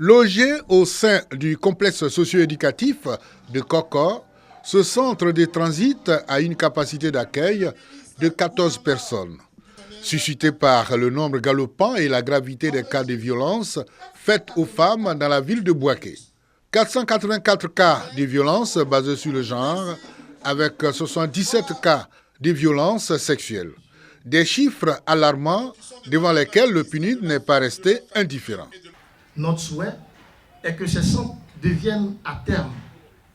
Logé au sein du complexe socio-éducatif de Koko, ce centre de transit a une capacité d'accueil de 14 personnes. Suscité par le nombre galopant et la gravité des cas de violence faites aux femmes dans la ville de Bouaké. 484 cas de violence basés sur le genre, avec 77 cas de violence sexuelle. Des chiffres alarmants devant lesquels le PNUD n'est pas resté indifférent. Notre souhait est que ces centres deviennent à terme,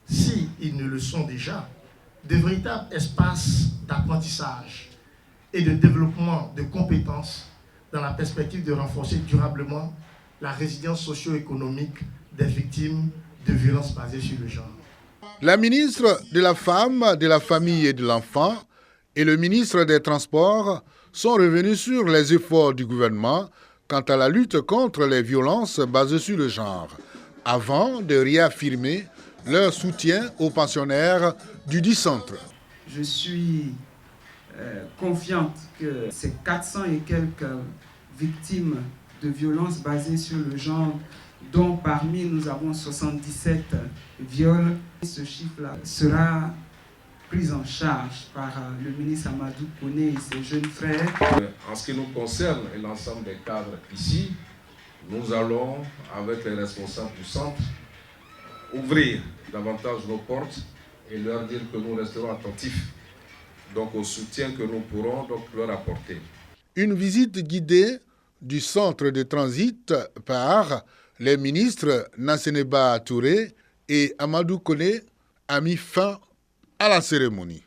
s'ils ne le sont déjà, de véritables espaces d'apprentissage et de développement de compétences dans la perspective de renforcer durablement la résilience socio-économique des victimes de violences basées sur le genre. La ministre de la Femme, de la Famille et de l'Enfant et le ministre des Transports sont revenus sur les efforts du gouvernement quant à la lutte contre les violences basées sur le genre, avant de réaffirmer leur soutien aux pensionnaires du dit centre. Je suis confiante que ces 400 et quelques victimes de violences basées sur le genre, dont parmi nous avons 77 viols, ce chiffre-là sera pris en charge par le ministre Amadou Koné et ses jeunes frères. En ce qui nous concerne et l'ensemble des cadres ici, nous allons, avec les responsables du centre, ouvrir davantage nos portes et leur dire que nous resterons attentifs donc au soutien que nous pourrons donc leur apporter. Une visite guidée du centre de transit par les ministres Nasseneba Touré et Amadou Koné a mis fin à la cérémonie.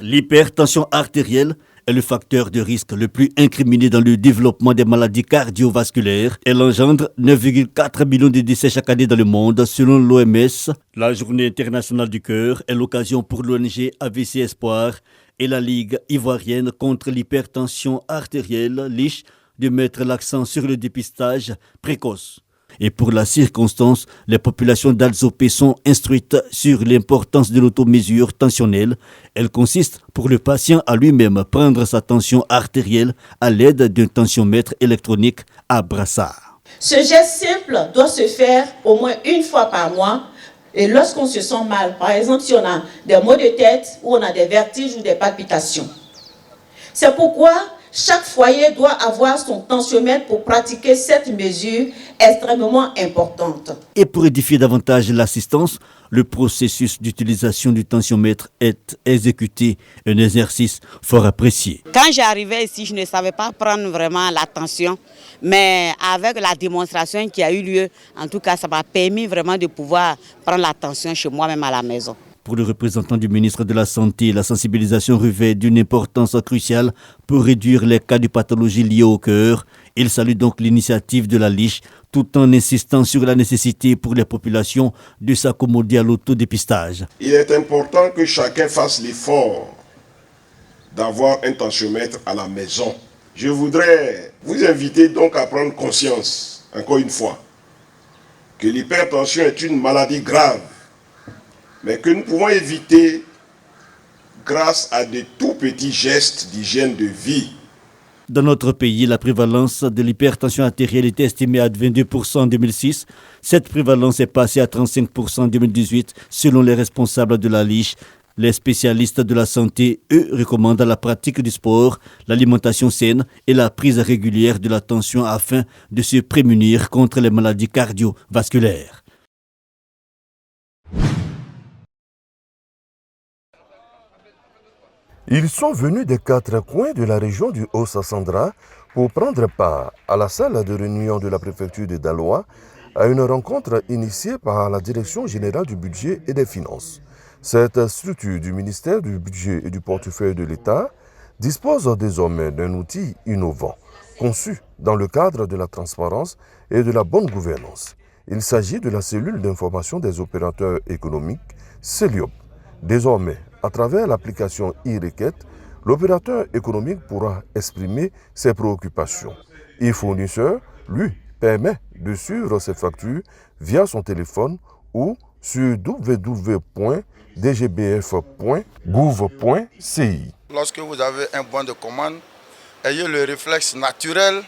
L'hypertension artérielle est le facteur de risque le plus incriminé dans le développement des maladies cardiovasculaires. Elle engendre 9,4 millions de décès chaque année dans le monde, selon l'OMS. La Journée internationale du cœur est l'occasion pour l'ONG AVC Espoir et la Ligue ivoirienne contre l'hypertension artérielle, LICH, de mettre l'accent sur le dépistage précoce. Et pour la circonstance, les populations d'Alzopé sont instruites sur l'importance de l'automesure tensionnelle. Elle consiste pour le patient à lui-même prendre sa tension artérielle à l'aide d'un tensiomètre électronique à brassard. Ce geste simple doit se faire au moins une fois par mois. Et lorsqu'on se sent mal, par exemple si on a des maux de tête ou on a des vertiges ou des palpitations. C'est pourquoi chaque foyer doit avoir son tensiomètre pour pratiquer cette mesure extrêmement importante. Et pour édifier davantage l'assistance, le processus d'utilisation du tensiomètre est exécuté, un exercice fort apprécié. Quand j'arrivais ici, je ne savais pas prendre vraiment la tension, mais avec la démonstration qui a eu lieu, en tout cas, ça m'a permis vraiment de pouvoir prendre la tension chez moi-même à la maison. Pour le représentant du ministre de la Santé, la sensibilisation revêt d'une importance cruciale pour réduire les cas de pathologies liées au cœur. Il salue donc l'initiative de la LICH tout en insistant sur la nécessité pour les populations de s'accommoder à l'autodépistage. Il est important que chacun fasse l'effort d'avoir un tensiomètre à la maison. Je voudrais vous inviter donc à prendre conscience, encore une fois, que l'hypertension est une maladie grave, mais que nous pouvons éviter grâce à de tout petits gestes d'hygiène de vie. Dans notre pays, la prévalence de l'hypertension artérielle était estimée à 22% en 2006. Cette prévalence est passée à 35% en 2018, selon les responsables de la LICH. Les spécialistes de la santé, eux, recommandent la pratique du sport, l'alimentation saine et la prise régulière de la tension afin de se prémunir contre les maladies cardiovasculaires. Ils sont venus des 4 coins de la région du Haut-Sassandra pour prendre part à la salle de réunion de la préfecture de Daloa à une rencontre initiée par la Direction générale du budget et des finances. Cette structure du ministère du budget et du portefeuille de l'État dispose désormais d'un outil innovant, conçu dans le cadre de la transparence et de la bonne gouvernance. Il s'agit de la cellule d'information des opérateurs économiques, CELIOP. Désormais, à travers l'application e-requête, l'opérateur économique pourra exprimer ses préoccupations. E-fournisseur, lui, permet de suivre ses factures via son téléphone ou sur www.dgbf.gouv.ci. Lorsque vous avez un bon de commande, ayez le réflexe naturel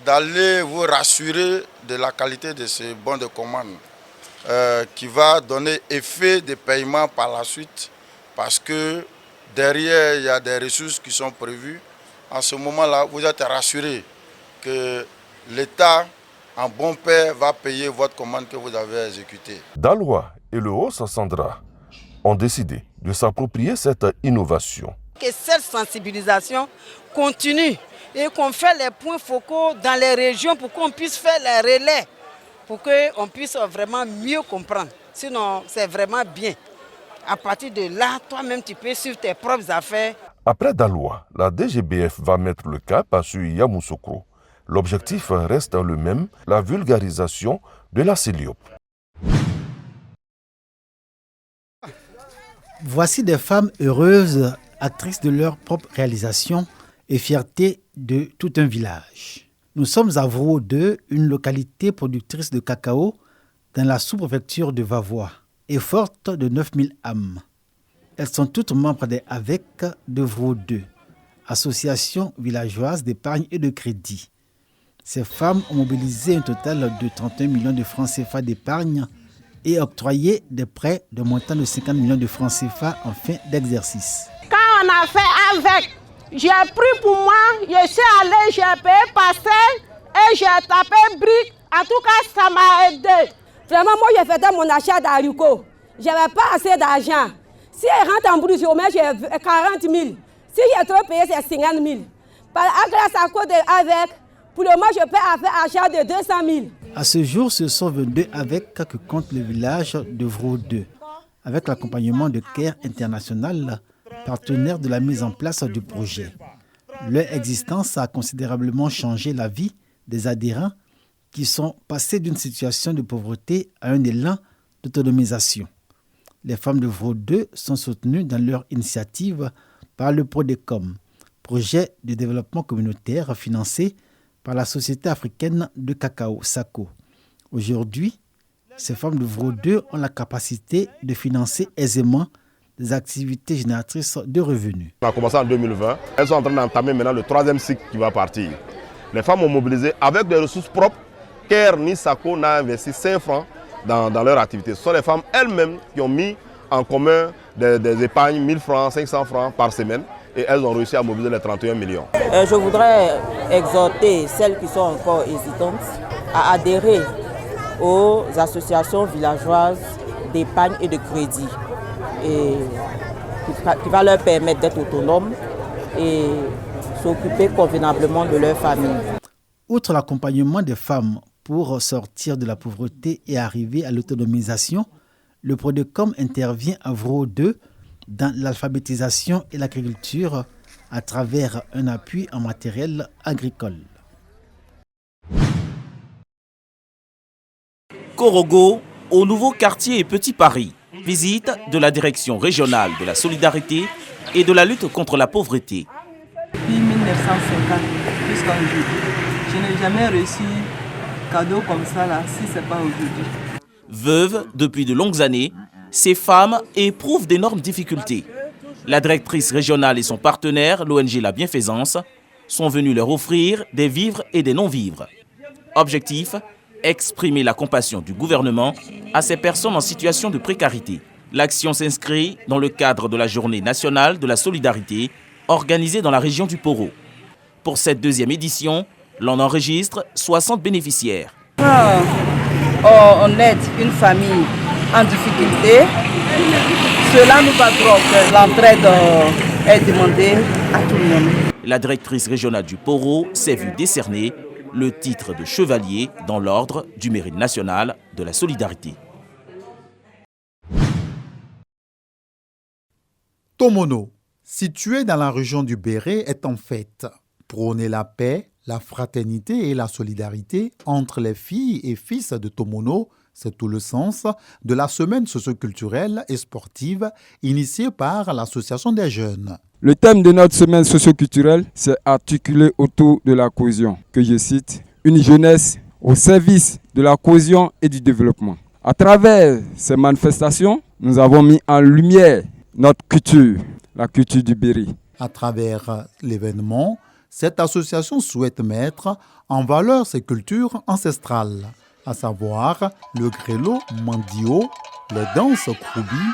d'aller vous rassurer de la qualité de ce bon de commande qui va donner effet de paiement par la suite parce que derrière, il y a des ressources qui sont prévues. En ce moment-là, vous êtes rassuré que l'État, en bon père, va payer votre commande que vous avez exécutée. Daloa et le Haut-Sassandra ont décidé de s'approprier cette innovation. Que cette sensibilisation continue et qu'on fait les points focaux dans les régions pour qu'on puisse faire les relais, pour qu'on puisse vraiment mieux comprendre. Sinon, c'est vraiment bien. À partir de là, toi-même, tu peux suivre tes propres affaires. Après Daloa, la DGBF va mettre le cap sur Yamoussoukro. L'objectif reste le même, la vulgarisation de la CELIOP. Voici des femmes heureuses, actrices de leur propre réalisation et fierté de tout un village. Nous sommes à Vro 2, une localité productrice de cacao dans la sous-préfecture de Vavois et forte de 9000 âmes. Elles sont toutes membres des AVEC de Vro 2, association villageoise d'épargne et de crédit. Ces femmes ont mobilisé un total de 31 millions de francs CFA d'épargne et octroyé des prêts de montant de 50 millions de francs CFA en fin d'exercice. Quand on a fait avec, j'ai pris pour moi, je suis allé, j'ai payé passer et j'ai tapé brique. En tout cas, ça m'a aidé. Vraiment, moi, je faisais mon achat d'haricots. Je n'avais pas assez d'argent. Si je rentre en brousse, j'ai 40 000. Si j'ai trop payé, c'est 50 000. Grâce à cause avec, pour le moment, je peux faire achat de 200 000. À ce jour, ce sont 22 AVEC que compte le village de Vro 2, avec l'accompagnement de CARE International, partenaire de la mise en place du projet. Leur existence a considérablement changé la vie des adhérents qui sont passés d'une situation de pauvreté à un élan d'autonomisation. Les femmes de Vro 2 sont soutenues dans leur initiative par le PRODECOM, projet de développement communautaire financé par la Société africaine de cacao, SACO. Aujourd'hui, ces femmes de Vro 2 ont la capacité de financer aisément des activités génératrices de revenus. On a commencé en 2020. Elles sont en train d'entamer maintenant le 3e cycle qui va partir. Les femmes ont mobilisé avec des ressources propres. CARE ni SACO n'a investi 5 francs dans leur activité. Ce sont les femmes elles-mêmes qui ont mis en commun des épargnes 1000 francs, 500 francs par semaine. Et elles ont réussi à mobiliser les 31 millions. Je voudrais exhorter celles qui sont encore hésitantes à adhérer aux associations villageoises d'épargne et de crédit, et qui va leur permettre d'être autonomes et s'occuper convenablement de leur famille. Outre l'accompagnement des femmes pour sortir de la pauvreté et arriver à l'autonomisation, le PRODECOM intervient à Vro 2 dans l'alphabétisation et l'agriculture à travers un appui en matériel agricole. Korogo, au nouveau quartier Petit Paris. Visite de la direction régionale de la solidarité et de la lutte contre la pauvreté. Depuis 1950 jusqu'à aujourd'hui, je n'ai jamais reçu cadeau comme ça là, si ce n'est pas aujourd'hui. Veuve depuis de longues années, ces femmes éprouvent d'énormes difficultés. La directrice régionale et son partenaire, l'ONG La Bienfaisance, sont venus leur offrir des vivres et des non-vivres. Objectif, exprimer la compassion du gouvernement à ces personnes en situation de précarité. L'action s'inscrit dans le cadre de la Journée nationale de la solidarité organisée dans la région du Poro. Pour cette 2e édition, l'on enregistre 60 bénéficiaires. On aide une famille en difficulté, cela nous va trop que l'entraide est demandée à tout le monde. La directrice régionale du Poro s'est vue décerner le titre de chevalier dans l'ordre du mérite national de la solidarité. Tomono, situé dans la région du Béret, est en fête. Prôner la paix, la fraternité et la solidarité entre les filles et fils de Tomono, c'est tout le sens de la semaine socioculturelle et sportive initiée par l'Association des jeunes. Le thème de notre semaine socioculturelle, c'est articulé autour de la cohésion, que je cite, une jeunesse au service de la cohésion et du développement. À travers ces manifestations, nous avons mis en lumière notre culture, la culture du Béret. À travers l'événement, Cette association souhaite mettre en valeur ces cultures ancestrales, à savoir le grelo mandio, les danses kroubi,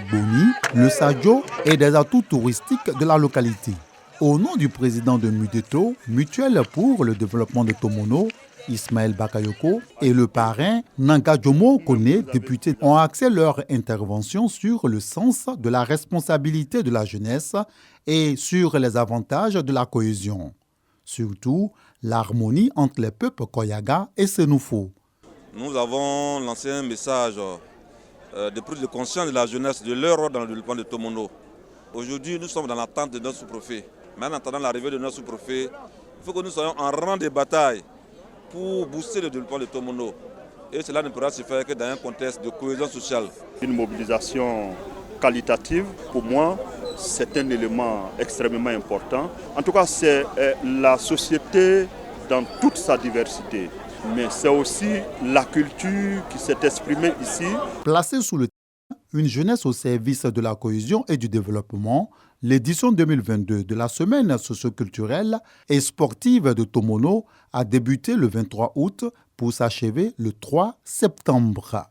boni, le sadio et des atouts touristiques de la localité. Au nom du président de Mudeto, Mutuelle pour le développement de Tomono, Ismaël Bakayoko, et le parrain Nangadjomo Kone, députés, ont axé leur intervention sur le sens de la responsabilité de la jeunesse et sur les avantages de la cohésion. Surtout, l'harmonie entre les peuples Koyaga et Sénoufo. Nous avons lancé un message de prise de conscience de la jeunesse, de leur rôle dans le développement de Tomono. Aujourd'hui, nous sommes dans l'attente de notre sous-préfet. Mais en attendant l'arrivée de notre sous-préfet, il faut que nous soyons en rang de bataille pour booster le développement de Tomono. Et cela ne pourra se faire que dans un contexte de cohésion sociale. Une mobilisation qualitative, pour moi, c'est un élément extrêmement important. En tout cas, c'est la société dans toute sa diversité. Mais c'est aussi la culture qui s'est exprimée ici. Placée sous le thème « Une jeunesse au service de la cohésion et du développement », l'édition 2022 de la Semaine socioculturelle et sportive de Tomono a débuté le 23 août pour s'achever le 3 septembre.